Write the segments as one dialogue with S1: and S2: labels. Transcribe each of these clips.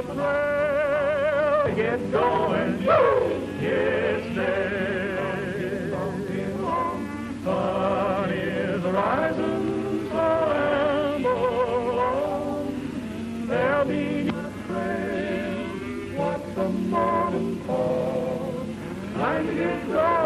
S1: the trail, get going, yes, there. Sun is rising, so amble on. There'll be a trail, what the morning calls. Time to get going.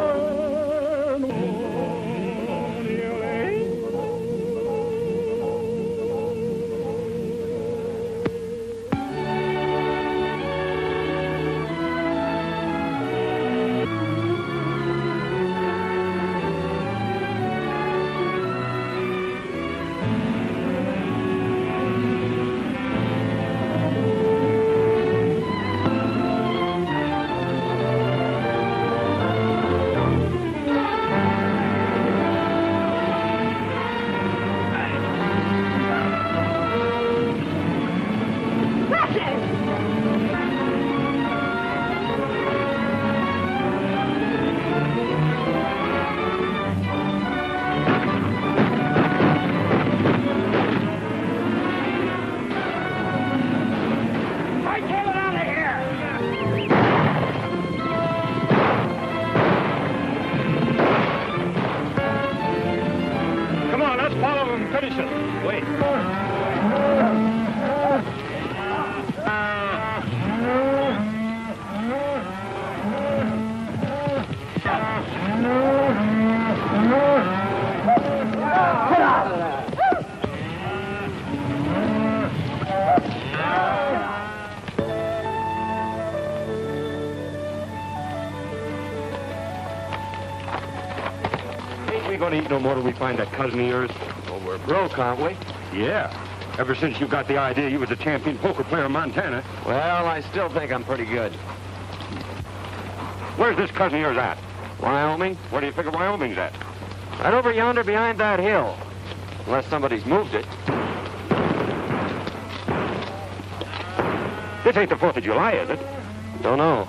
S2: No more till we find that cousin of yours.
S3: Well, we're broke, aren't we?
S2: Yeah. Ever since you got the idea you was a champion poker player in Montana.
S3: Well, I still think I'm pretty good.
S2: Where's this cousin of yours at?
S3: Wyoming?
S2: Where do you figure Wyoming's at?
S3: Right over yonder behind that hill. Unless somebody's moved it.
S2: This ain't the 4th of July, is it?
S3: Don't know.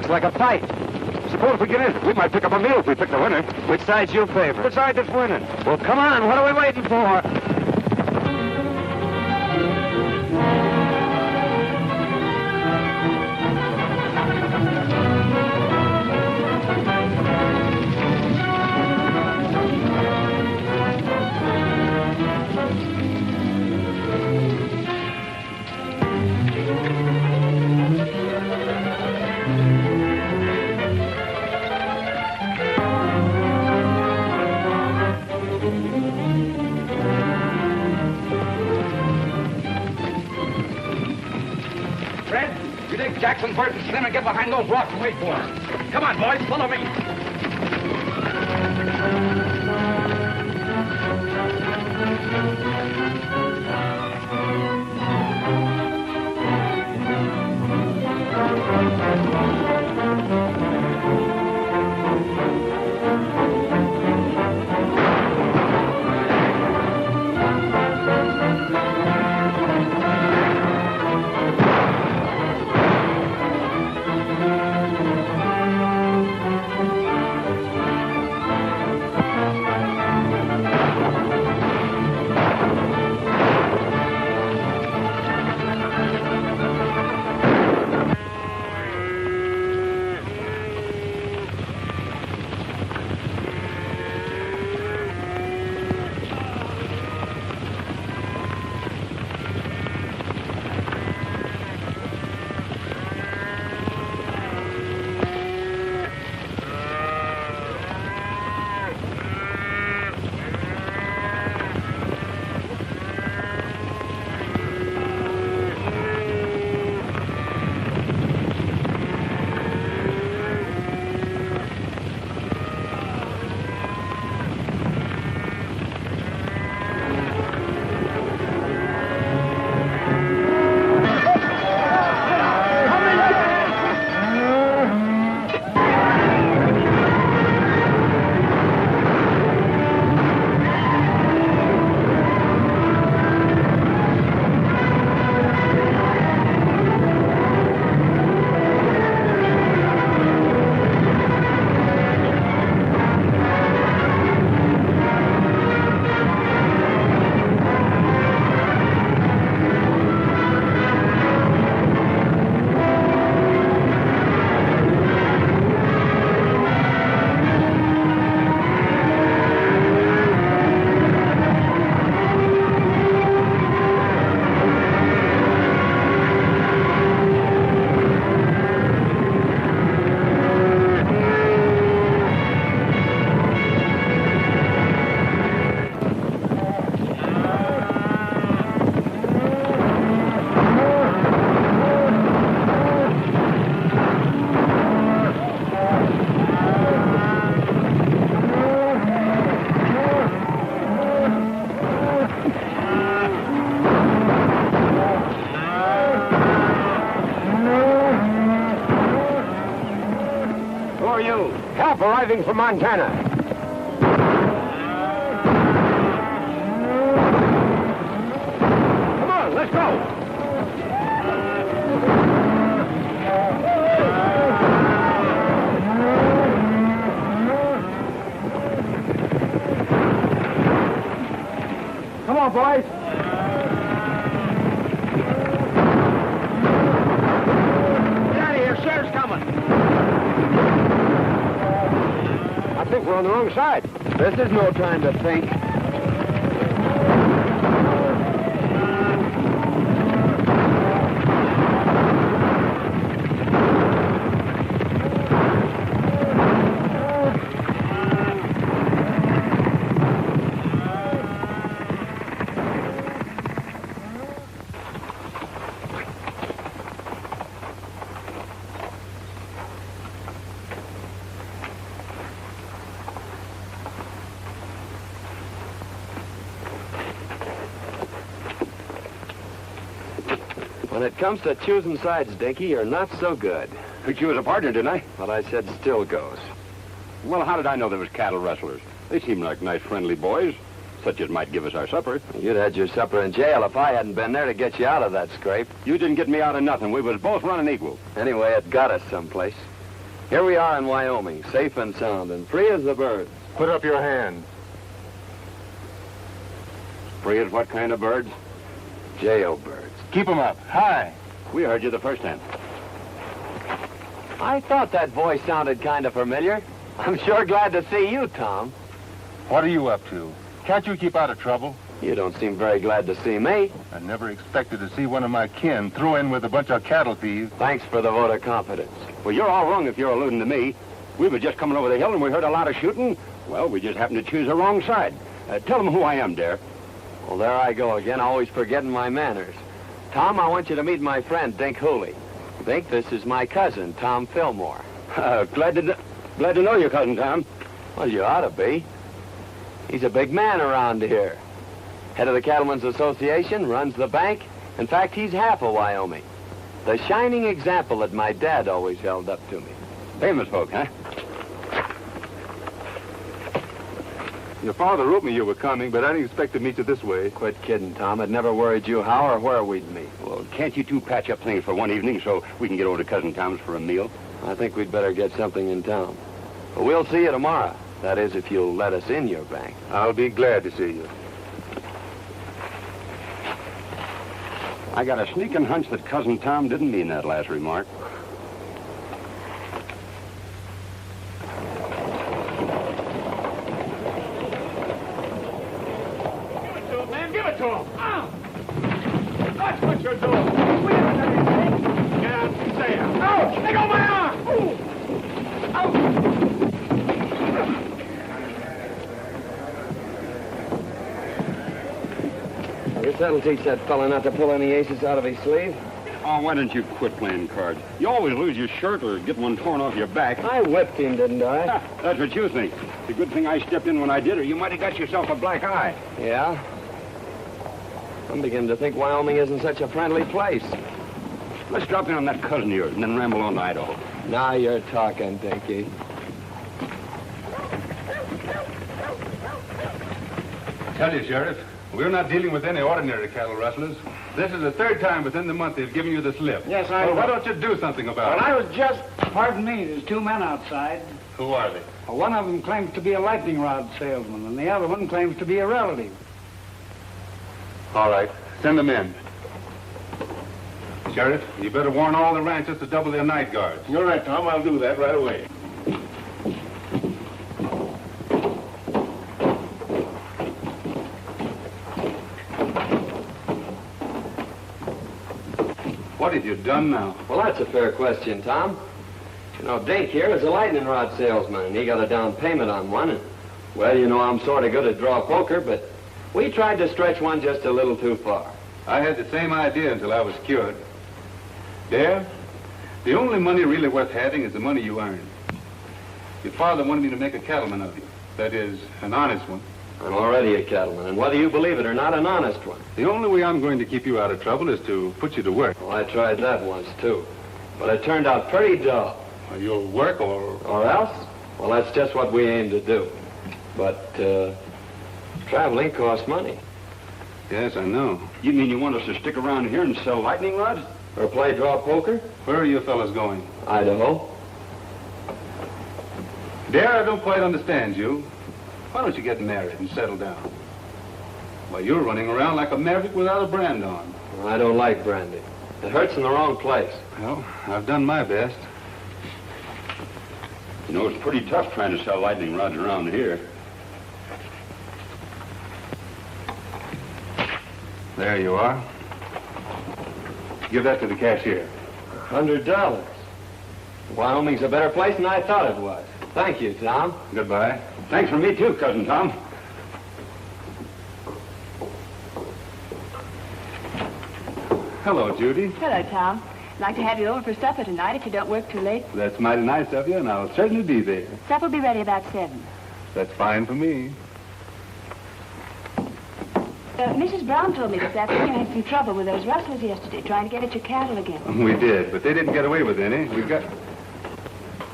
S2: Like a fight. Suppose if we get in, we might pick up a meal if we pick the winner.
S3: Which side's your favorite?
S2: Which side that's winning?
S3: Well, come on. What are we waiting for?
S4: Jackson, Bert, and Slim, and get behind those rocks and wait for us. Come on, boys, follow me.
S3: driving from Montana. Come on, let's go. Come on, boys. Get out of here. Sheriff's coming. I think we're on the wrong side. This is no time to think. When it comes to choosing sides, Dinky, you're not so good.
S2: Picked you as a partner, didn't I?
S3: What I said still goes.
S2: Well, how did I know there was cattle rustlers? They seemed like nice, friendly boys, such as might give us our supper.
S3: You'd had your supper in jail if I hadn't been there to get you out of that scrape.
S2: You didn't get me out of nothing. We was both running equal.
S3: Anyway, it got us someplace. Here we are in Wyoming, safe and sound, and free as the birds.
S5: Put up your hand.
S2: Free as what kind of birds?
S3: Jailbirds.
S5: Keep 'em up. High.
S2: We heard you the first time.
S3: I thought that voice sounded kind of familiar. I'm sure glad to see you, Tom.
S5: What are you up to? Can't you keep out of trouble?
S3: You don't seem very glad to see me.
S5: I never expected to see one of my kin throw in with a bunch of cattle thieves.
S3: Thanks for the vote of confidence.
S2: Well, you're all wrong if you're alluding to me. We were just coming over the hill and we heard a lot of shooting. Well, we just happened to choose the wrong side. Tell them who I am, Dare.
S3: Well, there I go again, always forgetting my manners. Tom, I want you to meet my friend, Dink Hooley. Dink, this is my cousin, Tom Fillmore.
S2: Glad to know your cousin, Tom.
S3: Well, you ought to be. He's a big man around here. Head of the Cattlemen's Association, runs the bank. In fact, he's half of Wyoming. The shining example that my dad always held up to me.
S2: Famous folk, huh?
S5: Your father wrote me you were coming, but I didn't expect to meet you this way.
S3: Quit kidding, Tom. It never worried you how or where we'd meet.
S2: Well, can't you two patch up things for one evening so we can get over to Cousin Tom's for a meal?
S3: I think we'd better get something in town. But we'll see you tomorrow. That is, if you'll let us in your bank.
S5: I'll be glad to see you.
S2: I got a sneaking hunch that Cousin Tom didn't mean that last remark.
S1: That's what you're doing. We haven't done anything. Get out and say it. Ouch! Let go my arm! Ooh.
S3: I guess that'll teach that fella not to pull any aces out of his sleeve.
S2: Oh, why don't you quit playing cards? You always lose your shirt or get one torn off your back.
S3: I whipped him, didn't I?
S2: That's what you think. It's a good thing I stepped in when I did, or you might have got yourself a black eye.
S3: Yeah? I'm beginning to think Wyoming isn't such a friendly place.
S2: Let's drop in on that cousin of yours and then ramble on to Idaho.
S3: Now you're talking, Dinky.
S5: Tell you, Sheriff, we're not dealing with any ordinary cattle rustlers. This is the third time within the month they've given you the slip.
S6: Yes, I
S5: So
S6: know.
S5: why don't you do something about
S6: Well,
S5: it?
S6: I was just... Pardon me, there's two men outside.
S5: Who are they?
S6: Well, one of them claims to be a lightning rod salesman, and the other one claims to be a relative.
S5: All right, send them in. Sheriff, you better warn all the ranchers to double their night guards.
S7: You're right, Tom. I'll do that right away.
S5: What have you done now?
S3: Well, that's a fair question, Tom. You know, Dink here is a lightning rod salesman, and he got a down payment on one. And, well, you know, I'm sort of good at draw poker, but we tried to stretch one just a little too far.
S5: I had the same idea until I was cured. Dare, the only money really worth having is the money you earn. Your father wanted me to make a cattleman of you. That is, an honest one.
S3: I'm already a cattleman, and whether you believe it or not, an honest one.
S5: The only way I'm going to keep you out of trouble is to put you to work.
S3: Well, I tried that once, too. But it turned out pretty dull.
S5: You'll work or...
S3: Or else, Well, that's just what we aim to do. But, traveling costs money.
S5: Yes, I know.
S2: You mean you want us to stick around here and sell lightning rods?
S3: Or play draw poker?
S5: Where are you fellas going?
S3: Idaho.
S5: Dare, I don't quite understand you. Why don't you get married and settle down? Why, you're running around like a maverick without a brand on.
S3: I don't like brandy. It hurts in the wrong place.
S5: Well, I've done my best.
S2: You know, it's pretty tough trying to sell lightning rods around here.
S5: There you are. Give that to the cashier.
S3: $100. Wyoming's a better place than I thought it was. Thank you, Tom.
S5: Goodbye.
S2: Thanks for me, too, Cousin Tom.
S5: Hello, Judy.
S8: Hello, Tom. I'd like to have you over for supper tonight if you don't work too late.
S5: That's mighty nice of you, and I'll certainly be there.
S8: Supper will be ready about 7.
S5: That's fine for me.
S8: Mrs. Brown told me this afternoon you had some trouble with those rustlers yesterday, trying to get at your cattle again.
S5: We did, but they didn't get away with any. We got...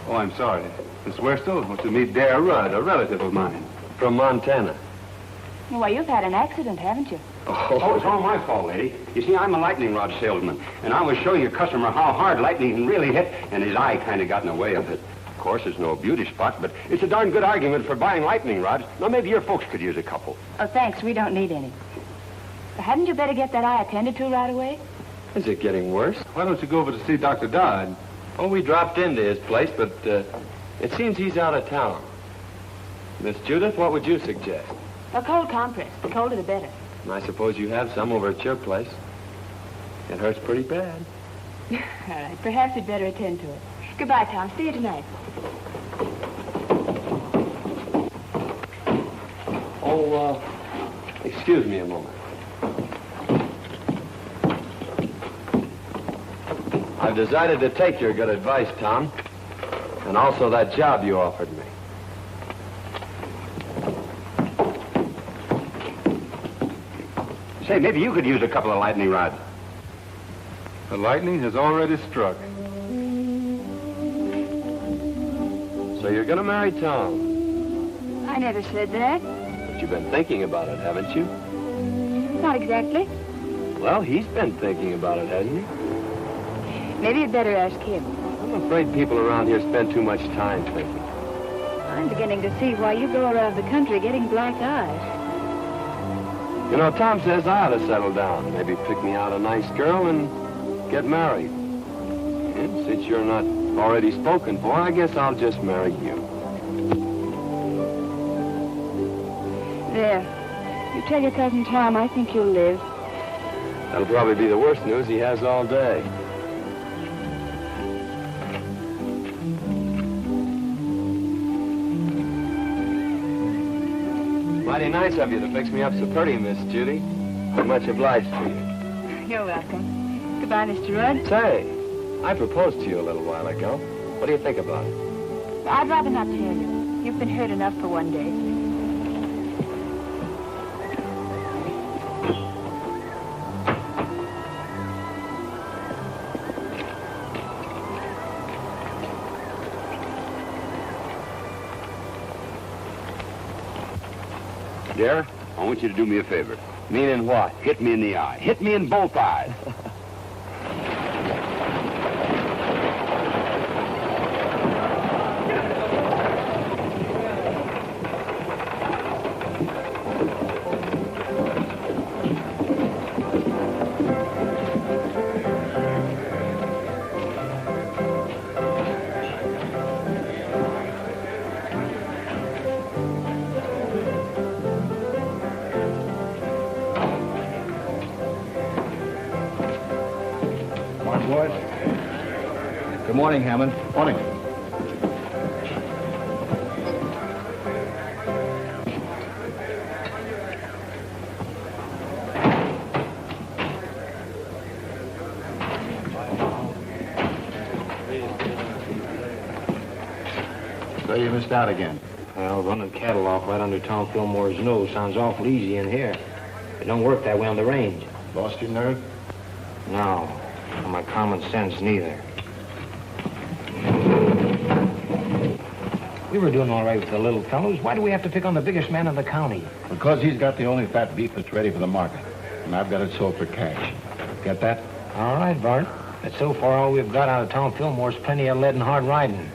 S5: Oh, I'm sorry. Miss Werstel wants to meet Dare Rudd, a relative of mine.
S3: From Montana.
S8: Well, you've had an accident, haven't you?
S2: Oh, it's all my fault, lady. You see, I'm a lightning rod salesman, and I was showing a customer how hard lightning can really hit, and his eye kind of got in the way of it. Of course, it's no beauty spot, but it's a darn good argument for buying lightning rods. Now, maybe your folks could use a couple.
S8: Oh, thanks. We don't need any. Hadn't you better get that eye attended to right away?
S3: Is it getting worse?
S5: Why don't you go over to see Dr. Dodd?
S3: Oh, we dropped into his place, but it seems he's out of town. Miss Judith, what would you suggest?
S8: A cold compress. The colder the better.
S3: I suppose you have some over at your place. It hurts pretty bad.
S8: All right. Perhaps we'd better attend to it. Goodbye, Tom. See you tonight.
S3: Oh, excuse me a moment. I've decided to take your good advice, Tom. And also that job you offered me.
S2: Say, maybe you could use a couple of lightning rods.
S5: The lightning has already struck.
S3: So you're going to marry Tom.
S8: I never said that.
S3: But you've been thinking about it, haven't you?
S8: Not exactly.
S3: Well, he's been thinking about it, hasn't he?
S8: Maybe you'd better ask him.
S3: I'm afraid people around here spend too much time thinking.
S8: I'm beginning to see why you go around the country getting black eyes.
S3: You know, Tom says I ought to settle down. Maybe pick me out a nice girl and get married. And since you're not already spoken for, I guess I'll just marry you.
S8: There. You tell your cousin Tom I think you'll live.
S3: That'll probably be the worst news he has all day. Mighty nice of you to fix me up so pretty, Miss Judy. I'm much obliged to you.
S8: You're welcome. Goodbye, Mr. Rudd.
S3: Say, I proposed to you a little while ago. What do you think about it?
S8: I'd rather not tell you. You've been hurt enough for one day.
S2: Dare, I want you to do me a favor.
S3: Meaning what?
S2: Hit me in the eye. Hit me in both eyes.
S4: Good morning, Hammond.
S7: Morning. So you missed out again.
S4: Well, running cattle off right under Tom Fillmore's nose sounds awful easy in here. It don't work that way on the range.
S7: Lost your nerve?
S4: No, or my common sense neither. We were doing all right with the little fellows. Why do we have to pick on the biggest man in the county?
S7: Because he's got the only fat beef that's ready for the market. And I've got it sold for cash. Get that?
S4: All right, Bart. But so far, all we've got out of Tom Fillmore's plenty of lead and hard riding.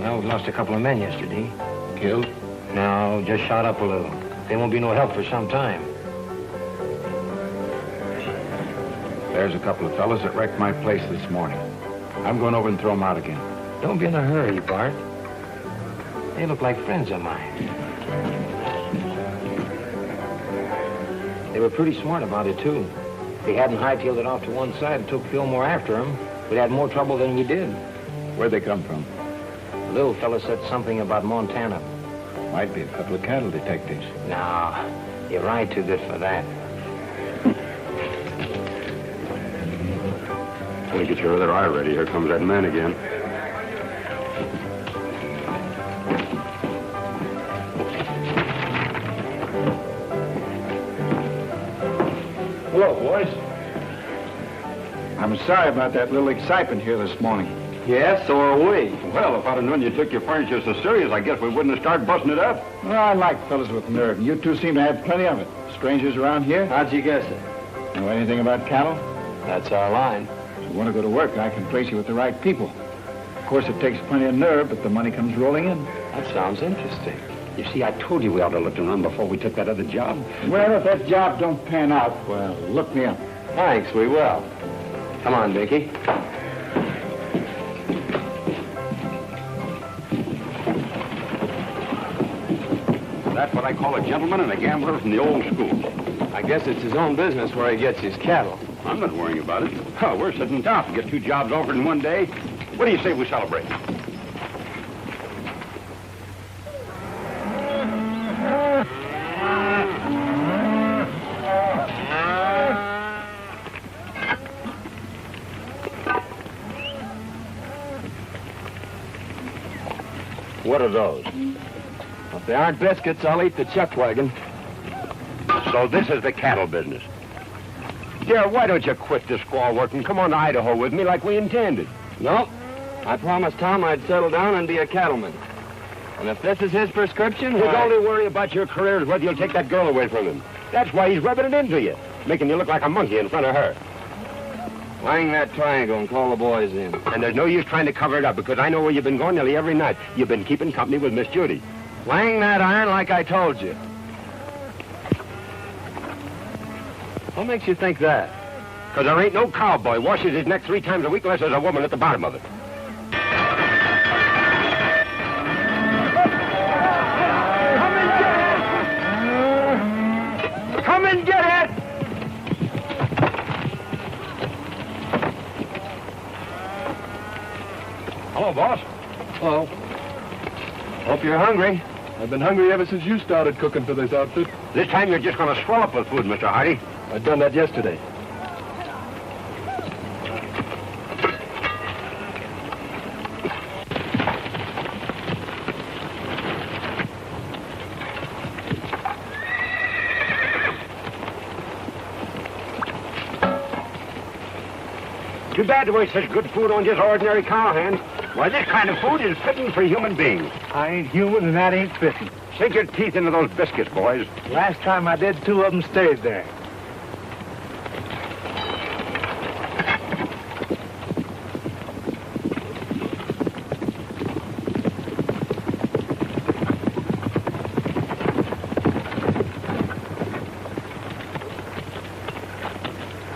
S4: Well, we lost a couple of men yesterday.
S7: Killed?
S4: No, just shot up a little. They won't be no help for some time.
S7: There's a couple of fellas that wrecked my place this morning. I'm going over and throw them out again.
S4: Don't be in a hurry, Bart. They look like friends of mine. They were pretty smart about it, too. If they hadn't hightailed it off to one side and took Fillmore after them, we'd had more trouble than we did.
S7: Where'd they come from?
S4: The little fella said something about Montana.
S7: Might be a couple of cattle detectives.
S4: No, you're right too good for that.
S2: Well, get your other eye ready. Here comes that man again.
S7: Hello, boys. I'm sorry about that little excitement here this morning.
S3: Yes, so are we.
S2: Well, if I'd have known you took your furniture so serious, I guess we wouldn't have started busting it up.
S7: Well, I like fellas with nerve, and you two seem to have plenty of it. Strangers around here?
S3: How'd you guess it?
S7: Know anything about cattle?
S3: That's our line.
S7: If you want to go to work, I can place you with the right people. Of course, it takes plenty of nerve, but the money comes rolling in.
S3: That sounds interesting.
S2: You see, I told you we ought to look around before we took that other job.
S7: Well, if that job don't pan out, well, look me up.
S3: Thanks, we will. Come on, Dinky.
S2: That's what I call a gentleman and a gambler from the old school.
S3: I guess it's his own business where he gets his cattle.
S2: I'm not worrying about it. Oh, we're sitting down to get two jobs offered in one day. What do you say we celebrate? What are those?
S3: If they aren't biscuits, I'll eat the chuck wagon.
S2: So this is the cattle business. Dear, why don't you quit this squaw work and come on to Idaho with me like we intended?
S3: Nope. I promised Tom I'd settle down and be a cattleman. And if this is his prescription,
S2: His only worry about your career is whether you'll take that girl away from him. That's why he's rubbing it into you, making you look like a monkey in front of her.
S3: Hang that triangle and call the boys in.
S2: And there's no use trying to cover it up, because I know where you've been going nearly every night. You've been keeping company with Miss Judy.
S3: Wang that iron like I told you. What makes you think that?
S2: Because there ain't no cowboy washes his neck 3 times a week unless there's a woman at the bottom of it. Come and get it! Hello, boss.
S5: Hello.
S3: Hope you're hungry.
S5: I've been hungry ever since you started cooking for this outfit.
S2: This time you're just going to swell up with food, Mr. Hardy.
S5: I'd done that yesterday.
S2: Too bad to waste such good food on just ordinary cowhands. Why, this kind of food is fitting for human beings.
S6: I ain't human, and that ain't fitting.
S2: Sink your teeth into those biscuits, boys.
S6: Last time I did, 2 of them stayed there.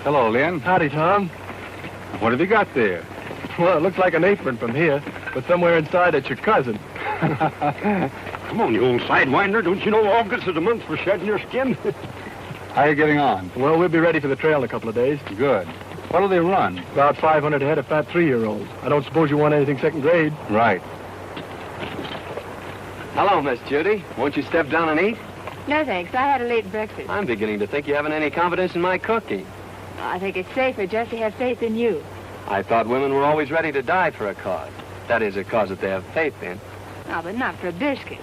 S5: Hello, Lynn.
S6: Howdy, Tom.
S5: What have you got there?
S6: Well, it looks like an apron from here, but somewhere inside it's your cousin.
S2: Come on, you old sidewinder. Don't you know August is the month for shedding your skin?
S5: How are you getting on?
S6: Well, we'll be ready for the trail in a couple of days.
S5: Good. What'll they run?
S6: About 500 head of fat 3-year-olds. I don't suppose you want anything second grade.
S5: Right.
S3: Hello, Miss Judy. Won't you step down and eat?
S9: No, thanks. I had a late breakfast.
S3: I'm beginning to think you haven't any confidence in my cooking.
S9: I think it's safer just to have faith in you.
S3: I thought women were always ready to die for a cause. That is, a cause that they have faith in.
S9: No, but not for a biscuit.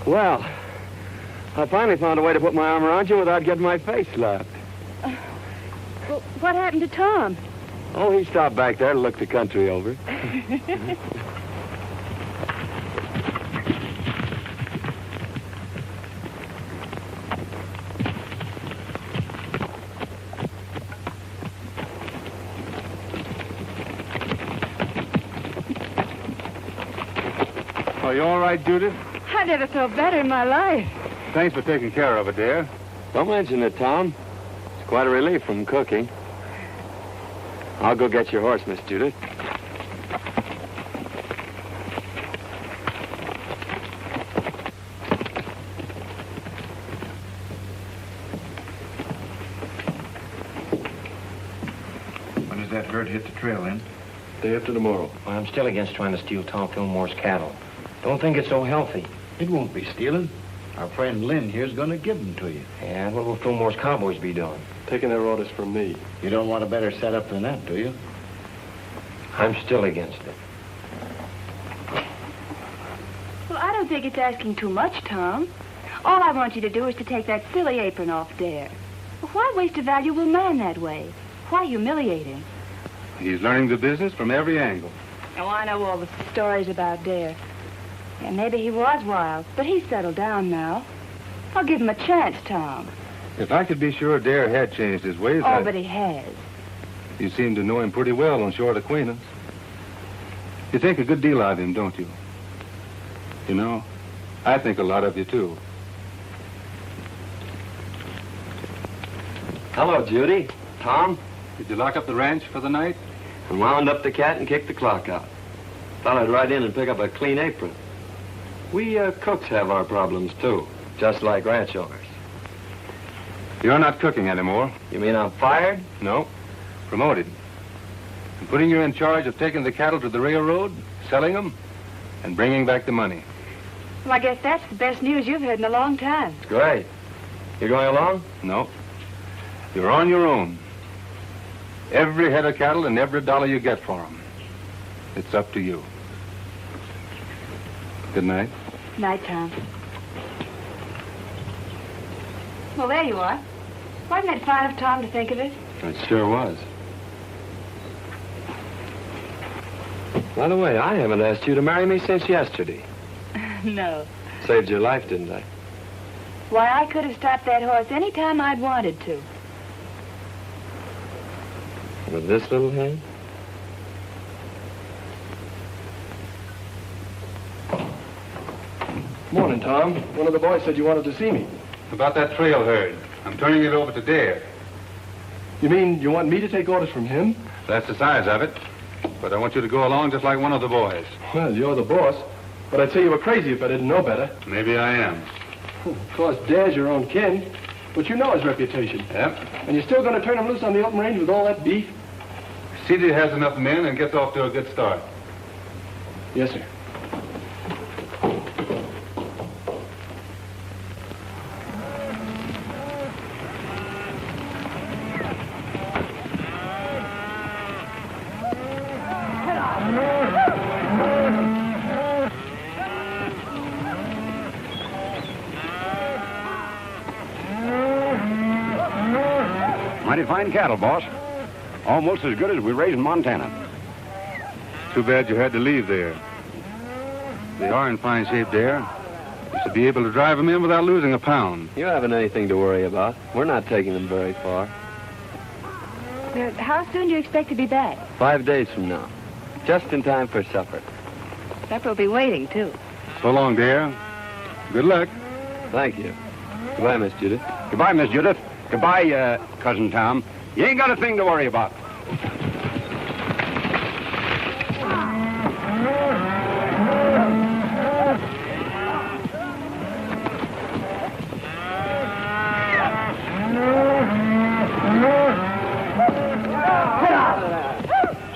S3: Well, I finally found a way to put my arm around you without getting my face slapped.
S9: Well, what happened to Tom?
S3: Oh, he stopped back there to look the country over.
S5: Are you all right, Judith?
S9: I never felt better in my life.
S5: Thanks for taking care of it, dear.
S3: Don't mention it, Tom. It's quite a relief from cooking. I'll go get your horse, Miss Judith.
S7: When does that herd hit the trail, then?
S4: Day after tomorrow. Well, I'm still against trying to steal Tom Fillmore's cattle. Don't think it's so healthy.
S7: It won't be stealing. Our friend Lynn here's going to give them to you.
S4: Yeah, what will Fillmore's cowboys be doing?
S10: Taking their orders from me.
S7: You don't want a better setup than that, do you?
S4: I'm still against it.
S8: Well, I don't think it's asking too much, Tom. All I want you to do is to take that silly apron off Dare. Well, why waste a valuable man that way? Why humiliate him?
S5: He's learning the business from every angle.
S8: Oh, I know all the stories about Dare. Yeah, maybe he was wild, but he's settled down now. I'll give him a chance, Tom.
S5: If I could be sure Dare had changed his ways,
S8: Oh, but he has.
S5: You seem to know him pretty well on short acquaintance. You think a good deal of him, don't you? You know, I think a lot of you, too.
S3: Hello, Judy. Tom?
S5: Did you lock up the ranch for the night?
S3: I wound up the cat and kicked the clock out. Thought I'd ride in and pick up a clean apron. We cooks have our problems, too, just like ranch owners.
S5: You're not cooking anymore.
S3: You mean I'm fired?
S5: No. Promoted. I'm putting you in charge of taking the cattle to the railroad, selling them, and bringing back the money.
S8: Well, I guess that's the best news you've heard in a long time.
S3: Great. You going along?
S5: No. You're on your own. Every head of cattle and every dollar you get for them. It's up to you. Good night.
S8: Night, Tom. Well, there you are. Wasn't it fine of Tom to think of it?
S3: It sure was. By the way, I haven't asked you to marry me since yesterday.
S8: No.
S3: Saved your life, didn't I?
S8: Why, I could have stopped that horse any time I'd wanted to.
S3: With this little hand?
S10: Morning, Tom. One of the boys said you wanted to see me.
S5: About that trail herd. I'm turning it over to Dare.
S10: You mean you want me to take orders from him?
S5: That's the size of it. But I want you to go along just like one of the boys.
S10: Well, you're the boss. But I'd say you were crazy if I didn't know better.
S5: Maybe I am.
S10: Of course, Dare's your own kin. But you know his reputation.
S5: Yep.
S10: And you're still going to turn him loose on the open range with all that beef?
S5: CD has enough men and gets off to a good start.
S10: Yes, sir.
S2: Mighty fine cattle, boss. Almost as good as we raise in Montana.
S5: Too bad you had to leave there. They are in fine shape there. You should be able to drive them in without losing a pound.
S3: You haven't anything to worry about. We're not taking them very far.
S8: How soon do you expect to be back?
S3: 5 days from now. Just in time for supper.
S9: Supper will be waiting, too.
S5: So long, dear. Good luck.
S3: Thank you. Goodbye, Miss Judith.
S2: Goodbye, Miss Judith. Goodbye, Cousin Tom. You ain't got a thing to worry about.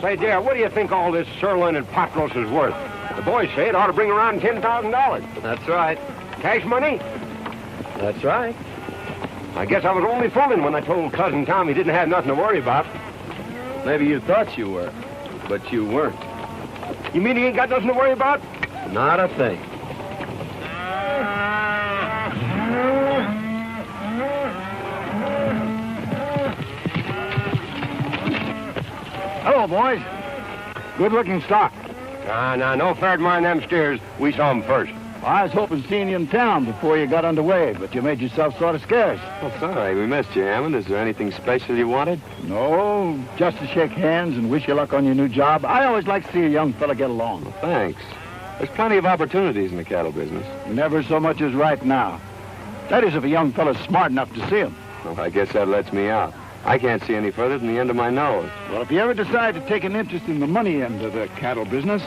S2: Say, dear, what do you think all this sirloin and pot roast is worth? The boys say it ought to bring around $10,000.
S3: That's right.
S2: Cash money?
S3: That's right.
S2: I guess I was only fooling when I told Cousin Tom he didn't have nothing to worry about.
S3: Maybe you thought you were, but you weren't.
S2: You mean he ain't got nothing to worry about?
S3: Not a thing.
S7: Hello, boys. Good-looking stock.
S2: No fair to mind them steers. We saw them first.
S7: I was hoping seeing you in town before you got underway, but you made yourself sort of scarce.
S3: Well, sorry, we missed you, Hammond. Is there anything special you wanted?
S7: No, just to shake hands and wish you luck on your new job. I always like to see a young fella get along.
S3: Well, thanks. There's plenty of opportunities in the cattle business.
S7: Never so much as right now. That is, if a young fella's smart enough to see him.
S3: Well, I guess that lets me out. I can't see any further than the end of my nose.
S7: Well, if you ever decide to take an interest in the money end of the cattle business,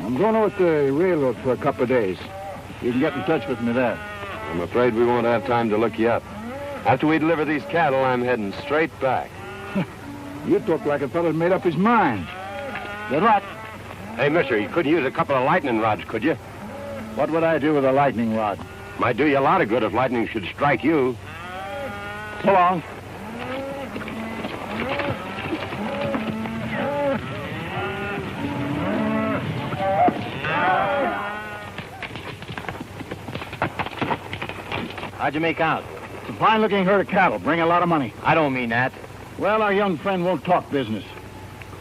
S7: I'm going over to the railroad for a couple of days. You can get in touch with me there.
S3: I'm afraid we won't have time to look you up. After we deliver these cattle, I'm heading straight back.
S7: You talk like a fella's made up his mind. Good luck.
S2: Hey, mister, you could use a couple of lightning rods, could you?
S7: What would I do with a lightning rod?
S2: Might do you a lot of good if lightning should strike you.
S7: So long.
S4: How'd you make out?
S7: It's a fine-looking herd of cattle. Bring a lot of money.
S4: I don't mean that.
S7: Well, our young friend won't talk business.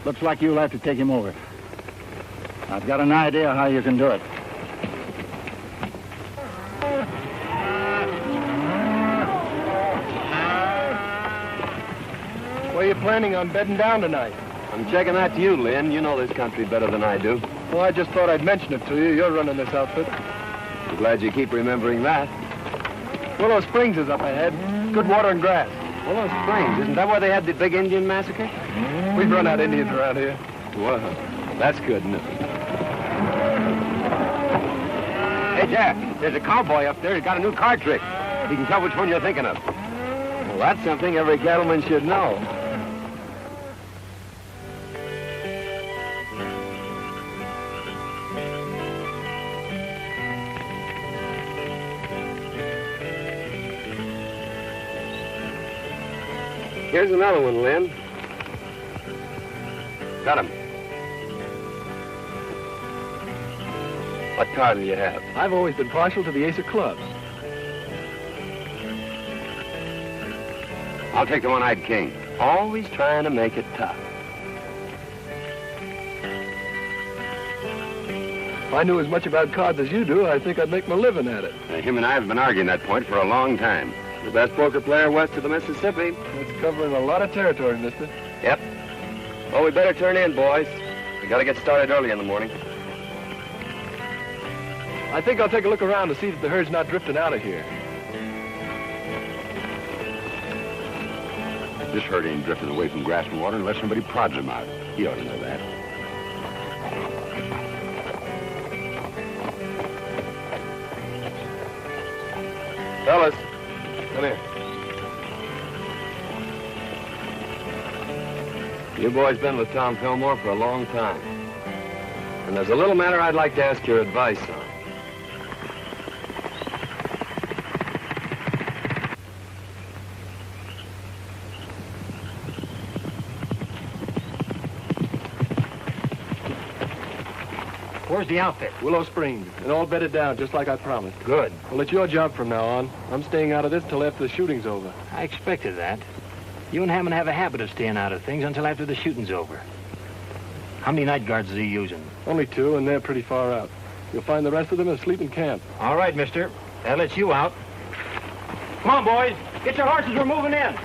S7: Looks like you'll have to take him over. I've got an idea how you can do it.
S10: Where are you planning on bedding down tonight?
S3: I'm checking that to you, Lynn. You know this country better than I do.
S10: Well, I just thought I'd mention it to you. You're running this outfit.
S3: I'm glad you keep remembering that.
S10: Willow Springs is up ahead. Good water and grass.
S3: Willow Springs, isn't that where they had the big Indian massacre?
S10: We've run out Indians around here.
S3: Well, that's good, isn't it?
S2: Hey, Jack, there's a cowboy up there. He's got a new card trick. He can tell which one you're thinking of.
S3: Well, that's something every cattleman should know. Here's another one, Lynn.
S2: Got him.
S3: What card do you have?
S10: I've always been partial to the ace of clubs.
S2: I'll take the one-eyed king.
S3: Always trying to make it tough.
S10: If I knew as much about cards as you do, I think I'd make my living at it.
S2: Him and I have been arguing that point for a long time.
S3: The best poker player west of the Mississippi.
S10: It's covering a lot of territory, mister.
S3: Yep. Well, we better turn in, boys. We gotta get started early in the morning.
S10: I think I'll take a look around to see that the herd's not drifting out of here.
S2: This herd ain't drifting away from grass and water unless somebody prods him out. He ought to know that.
S3: Fellas,
S10: Come here.
S3: you boys been with Tom Fillmore for a long time. And there's a little matter I'd like to ask your advice on.
S4: Where's the outfit?
S10: Willow Springs, and all bedded down, just like I promised.
S4: Good.
S10: Well, it's your job from now on. I'm staying out of this till after the shooting's over.
S4: I expected that. You and Hammond have a habit of staying out of things until after the shooting's over. How many night guards is he using?
S10: Only 2, and they're pretty far out. You'll find the rest of them asleep in camp.
S4: All right, mister. That lets you out. Come on, boys. Get your horses. We're moving in.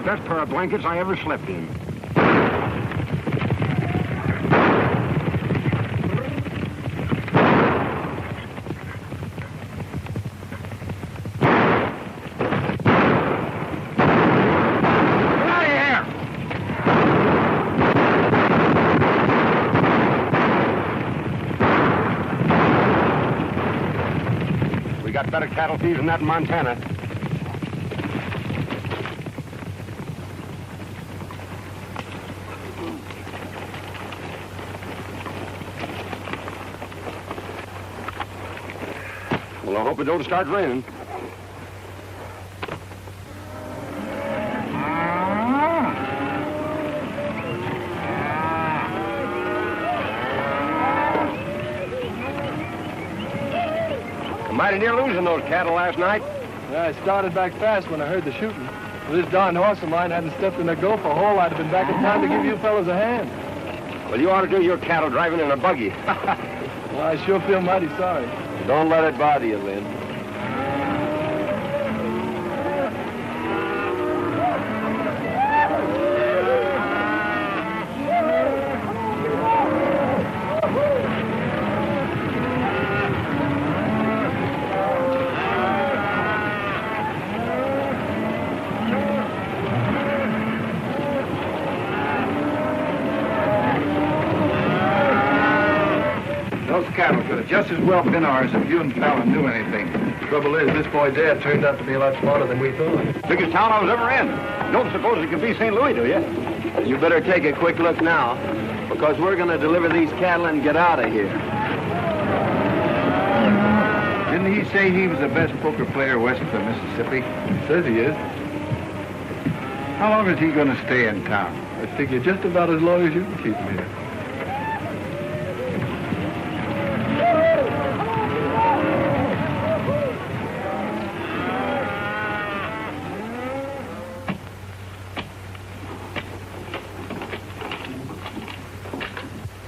S2: Best pair of blankets I ever slept in. We got better cattle thieves than that in Montana. Well, I hope it don't start raining. Mighty near losing those cattle last night.
S10: Yeah, I started back fast when I heard the shooting. If this darn horse of mine hadn't stepped in a gopher hole, I'd have been back in time to give you fellas a hand.
S2: Well, you ought to do your cattle driving in a buggy.
S10: Well, I sure feel mighty sorry.
S3: Don't let it bother you, Lynn.
S7: Those cattle could have just as well been ours if you and Fallon knew anything.
S10: Trouble is, this boy Dad turned out to be a lot smarter than we thought.
S2: Biggest town I was ever in. You don't suppose it could be St. Louis, do you?
S3: You better take a quick look now, because we're going to deliver these cattle and get out of here.
S7: Didn't he say he was the best poker player west of the Mississippi?
S10: He says he is.
S7: How long is he going to stay in town?
S10: I figure just about as long as you can keep him here.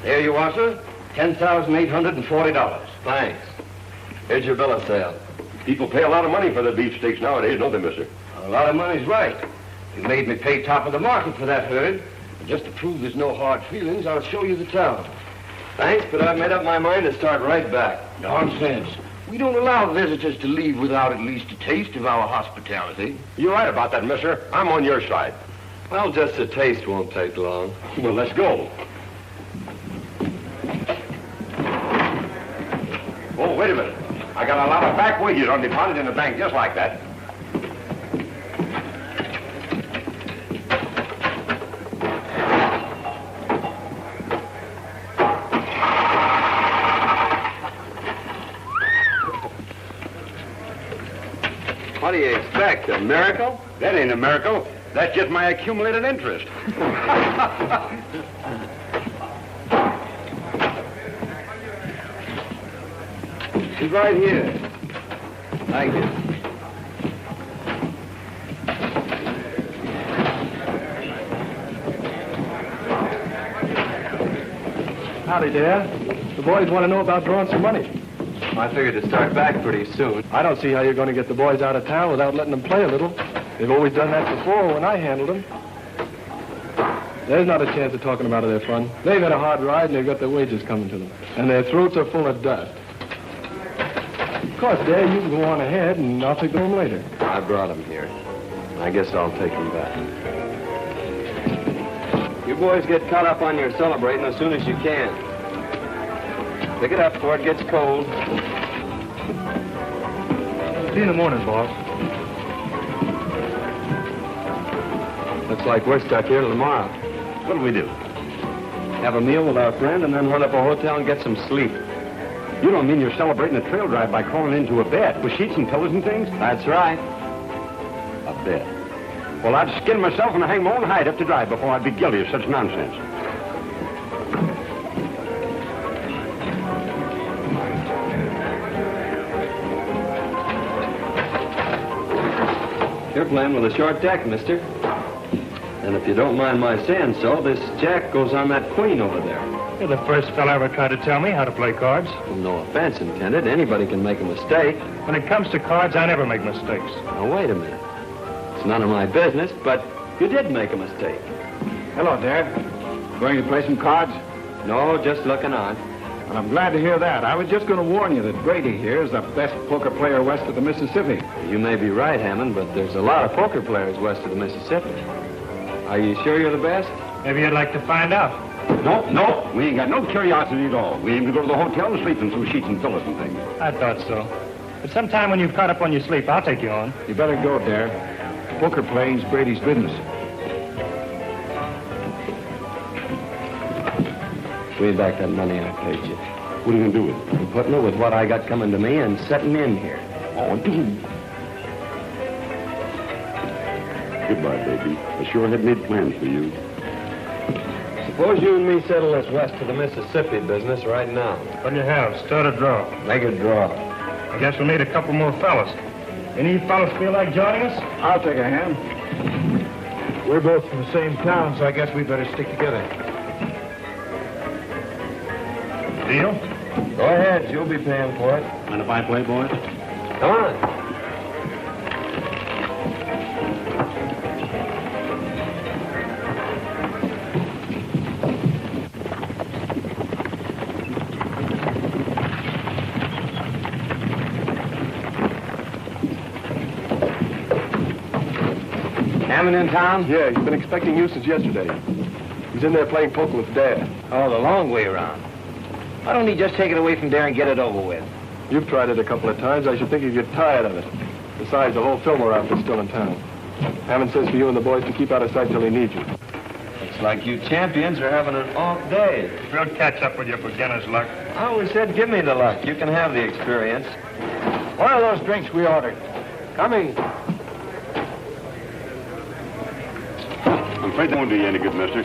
S2: There you are, sir. $10,840.
S3: Thanks. Here's your bill of sale.
S2: People pay a lot of money for the beefsteaks nowadays, don't they, mister?
S11: A lot of money's right. You made me pay top of the market for that herd. And just to prove there's no hard feelings, I'll show you the town.
S3: Thanks, but I've made up my mind to start right back.
S11: Nonsense. We don't allow visitors to leave without at least a taste of our hospitality.
S2: You're right about that, mister. I'm on your side.
S3: Well, just a taste won't take long.
S2: Well, let's go. Oh, wait a minute. I got a lot of back wages on deposit in the bank just like that.
S3: What do you expect, a miracle?
S2: That ain't a miracle. That's just my accumulated interest.
S3: She's right here. Thank you.
S10: Howdy, Dad. The boys want to know about drawing some money.
S3: I figured to start back pretty soon.
S10: I don't see how you're going to get the boys out of town without letting them play a little. They've always done that before when I handled them. There's not a chance of talking them out of their fun. They've had a hard ride and they've got their wages coming to them. And their throats are full of dust. Of course, Dad, you can go on ahead and I'll take them home later.
S3: I brought them here. I guess I'll take them back. You boys get caught up on your celebrating as soon as you can. Pick it up before it gets cold.
S10: See you in the morning, boss.
S3: Looks like we're stuck here till tomorrow.
S2: What'll we do?
S3: Have a meal with our friend and then run up a hotel and get some sleep.
S2: You don't mean you're celebrating a trail drive by crawling into a bed with sheets and pillows and things?
S3: That's right.
S2: A bed. Well, I'd skin myself and hang my own hide up to dry before I'd be guilty of such nonsense.
S3: You're playing with a short deck, mister. And if you don't mind my saying so, this jack goes on that queen over there.
S10: You're the first fella ever tried to tell me how to play cards.
S3: Well, no offense intended. Anybody can make a mistake.
S10: When it comes to cards, I never make mistakes.
S3: Now, wait a minute. It's none of my business, but you did make a mistake.
S7: Hello, Dad. Going to play some cards?
S3: No, just looking on.
S7: Well, I'm glad to hear that. I was just going to warn you that Brady here is the best poker player west of the Mississippi.
S3: You may be right, Hammond, but there's a lot of poker players west of the Mississippi. Are you sure you're the best?
S10: Maybe you'd like to find out.
S2: No, we ain't got no curiosity at all. We aim to go to the hotel and sleep in some sheets and pillows and things.
S10: I thought so. But sometime when you've caught up on your sleep, I'll take you on.
S7: You better go, Dad. Poker playing's Brady's business.
S3: Give me back that money I paid you.
S2: What are you going to do with it?
S3: I'm putting it with what I got coming to me and setting in here.
S2: Oh, dude. Goodbye, baby. I sure had made plans for you.
S3: Suppose you and me settle this west of the Mississippi business right now.
S10: What do you have? Start a draw.
S3: Make a draw.
S10: I guess we'll need a couple more fellas. Any of you fellas feel like joining us?
S7: I'll take a hand. We're both from the same town, so I guess we better stick together.
S10: Deal?
S3: Go ahead. You'll be paying for it.
S2: Mind if I play, boys?
S3: Come on. Hammond in town?
S10: Yeah, he's been expecting you since yesterday. He's in there playing poker with Dad.
S4: Oh, the long way around. Why don't he just take it away from there and get it over with?
S10: You've tried it a couple of times. I should think you'd get tired of it. Besides, the whole Fillmore outfit's still in town. Hammond says for you and the boys to keep out of sight till he needs you.
S3: Looks like you champions are having an off day.
S10: We'll catch up with your beginner's luck.
S3: I always said give me the luck. You can have the experience.
S7: What are those drinks we ordered?
S10: Coming.
S2: I'm afraid that won't do you any good, mister.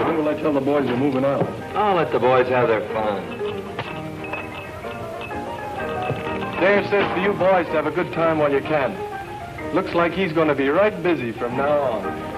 S10: When will I tell the boys you're moving out?
S3: I'll let the boys have their fun.
S10: Dave says for you boys to have a good time while you can. Looks like he's going to be right busy from now on.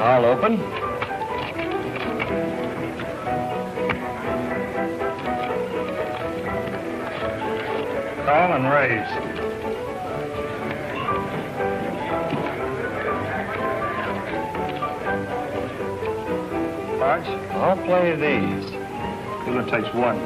S3: I'll open.
S10: Call and raise. Cards?
S3: I'll play these.
S10: Dealer takes one.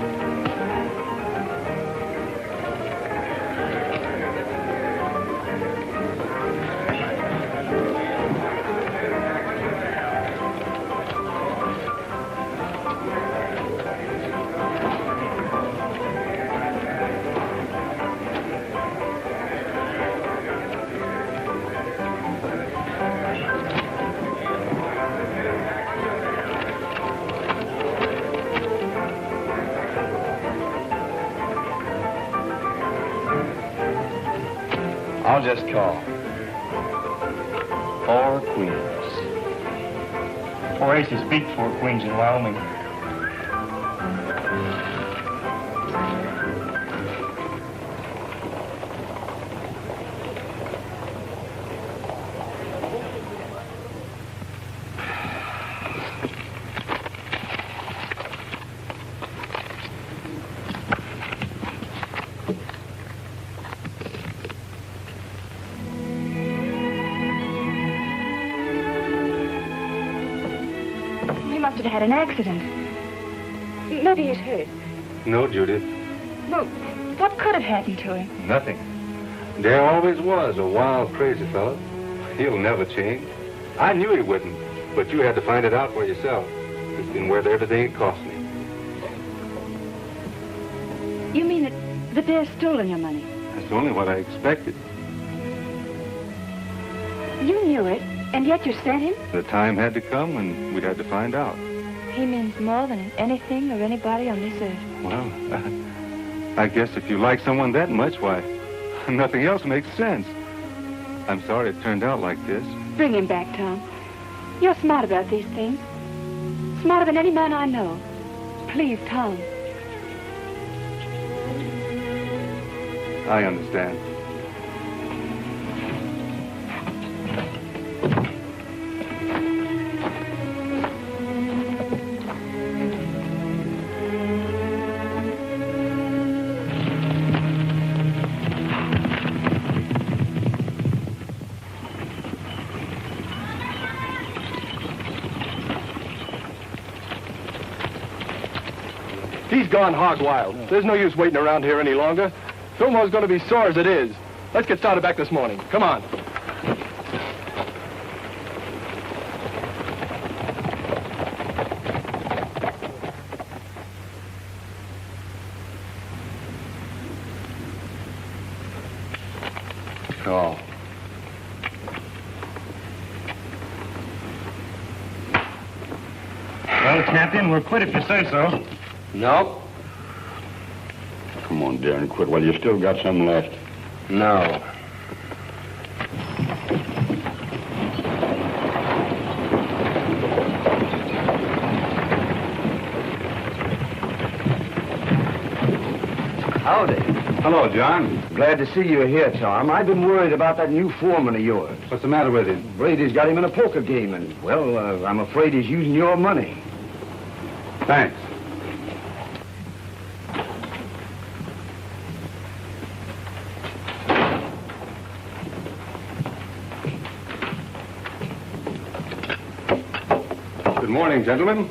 S3: I'll just call. 4 queens.
S12: 4 aces beat 4 queens in Wyoming.
S8: Had an accident. Maybe he's hurt.
S5: No, Judith.
S8: Well, what could have happened to him?
S5: Nothing. Dare always was a wild, crazy fellow. He'll never change. I knew he wouldn't, but you had to find it out for yourself. It's been worth everything it cost me.
S8: You mean that Dare's stolen your money?
S5: That's only what I expected.
S8: You knew it, and yet you sent him?
S5: The time had to come, and we'd had to find out.
S8: He means more than anything or anybody on this earth.
S5: Well, I guess if you like someone that much, why, nothing else makes sense. I'm sorry it turned out like this.
S8: Bring him back, Tom. You're smart about these things. Smarter than any man I know. Please, Tom.
S5: I understand.
S10: He's gone hog wild. There's no use waiting around here any longer. Fillmore's going to be sore as it is. Let's get started back this morning. Come on.
S5: Oh.
S12: Well, Captain, we're quit if you say so.
S3: Nope.
S2: Come on, Darren, quit while you still got some left.
S3: No.
S11: Howdy.
S5: Hello, John.
S11: Glad to see you here, Tom. I've been worried about that new foreman of yours.
S5: What's the matter with him?
S11: Brady's got him in a poker game, and, well, I'm afraid he's using your money.
S5: Thanks. Good morning, gentlemen.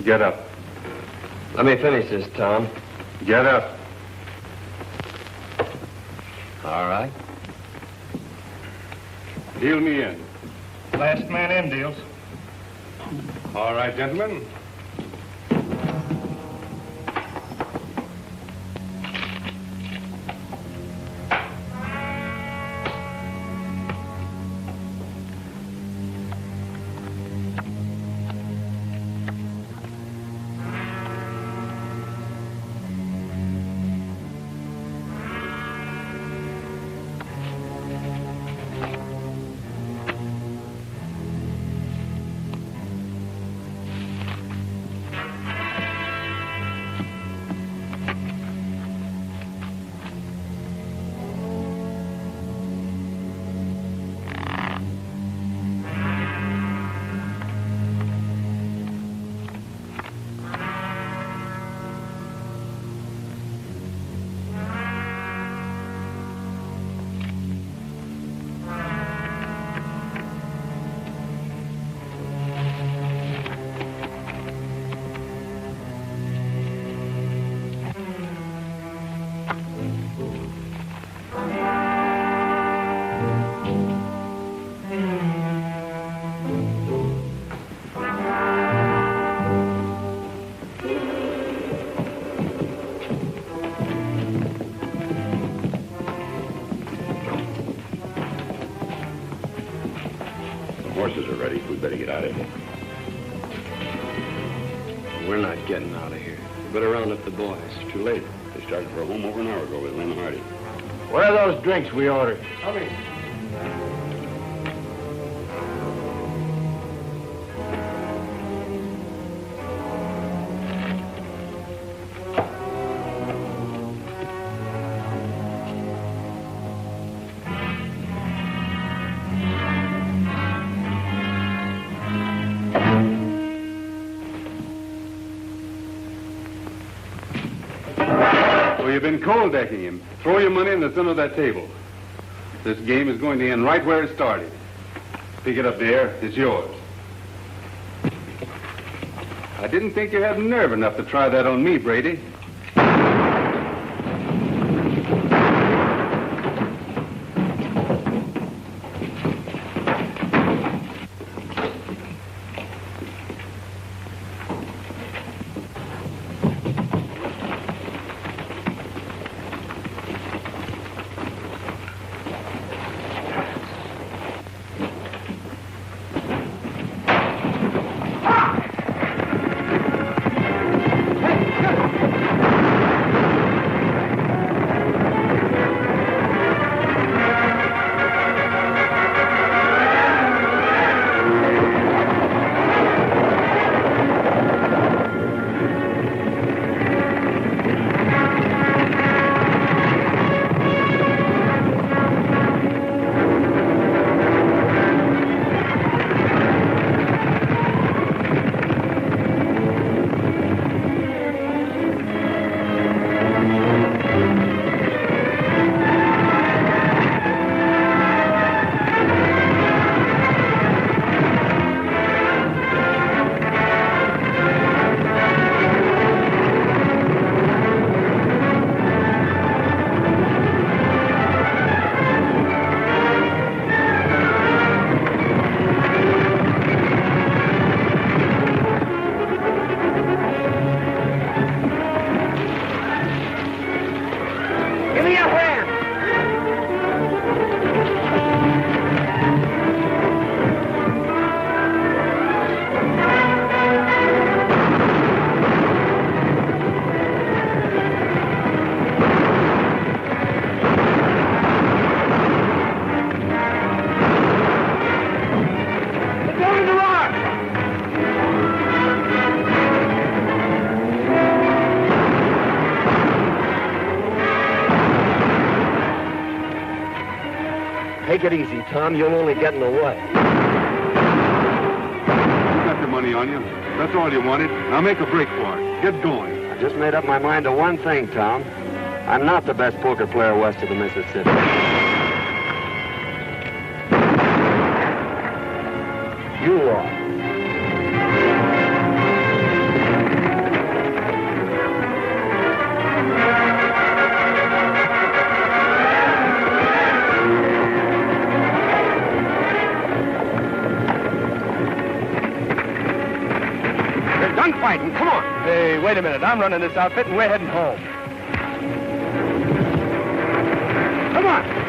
S5: Get up.
S3: Let me finish this, Tom.
S5: Get up.
S3: All right.
S5: Deal me in.
S12: Last man in deals.
S5: All right, gentlemen.
S2: Horses are ready. We better get out of here.
S3: We're not getting out of here. Better round up the boys.
S2: It's too late. They started for home over an hour ago with Lynn Hardy.
S11: Where are those drinks we ordered?
S10: Coming.
S5: So you've been cold decking him. Throw your money in the center of that table. This game is going to end right where it started. Pick it up there. It's yours. I didn't think you had nerve enough to try that on me, Brady.
S11: Take it easy, Tom. You'll only get in the way.
S5: You got the money on you. That's all you wanted. Now make a break for it. Get going.
S3: I just made up my mind to one thing, Tom. I'm not the best poker player west of the Mississippi. You are.
S2: Fighting. Come on.
S10: Hey, wait a minute. I'm running this outfit and we're heading home.
S2: Come on.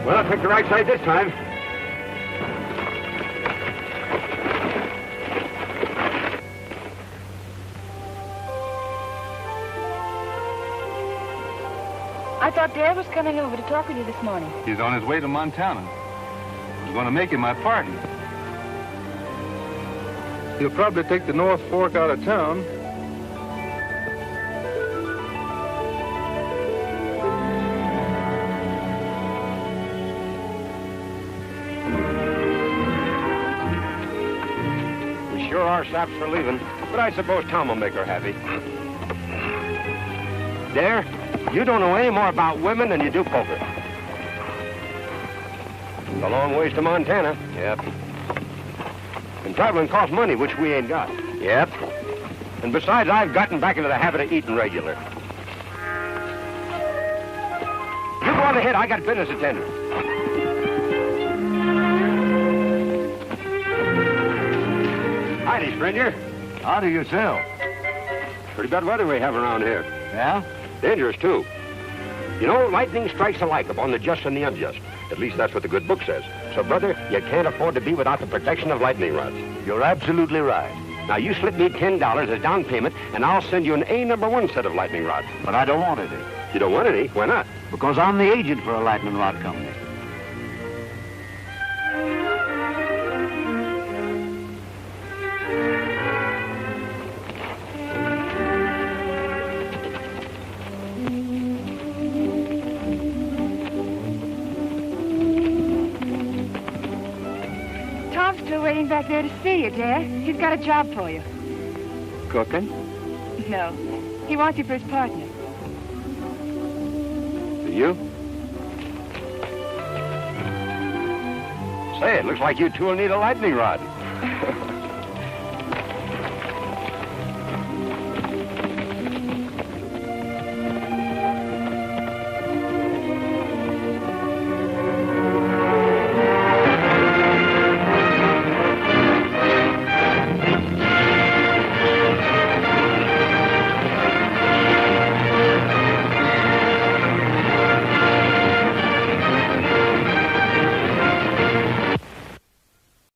S2: Well, I picked the right side this time.
S8: I thought Dad was coming over to talk with you this morning.
S5: He's on his way to Montana. I was going to make him my partner.
S10: He'll probably take the North Fork out of town.
S2: We sure are saps for leaving, but I suppose Tom will make her happy. Dare, you don't know any more about women than you do poker. It's a long ways to Montana. Yep. And traveling costs money, which we ain't got. Yep. And besides, I've gotten back into the habit of eating regular. You go on ahead. I got business attending. Howdy, stranger.
S11: Howdy yourself.
S2: Pretty bad weather we have around here.
S11: Yeah?
S2: Dangerous, too. You know, lightning strikes alike upon the just and the unjust. At least that's what the good book says. So, brother, you can't afford to be without the protection of lightning rods.
S11: You're absolutely right.
S2: Now, you slip me $10 as down payment, and I'll send you an A #1 set of lightning rods.
S11: But I don't want any.
S2: You don't want any? Why not?
S11: Because I'm the agent for a lightning rod company.
S8: Tom's still waiting back there to see you, Dad. He's got a job for you.
S2: Cooking?
S8: No. He wants you for his partner.
S2: You? Say, it looks like you two will need a lightning rod.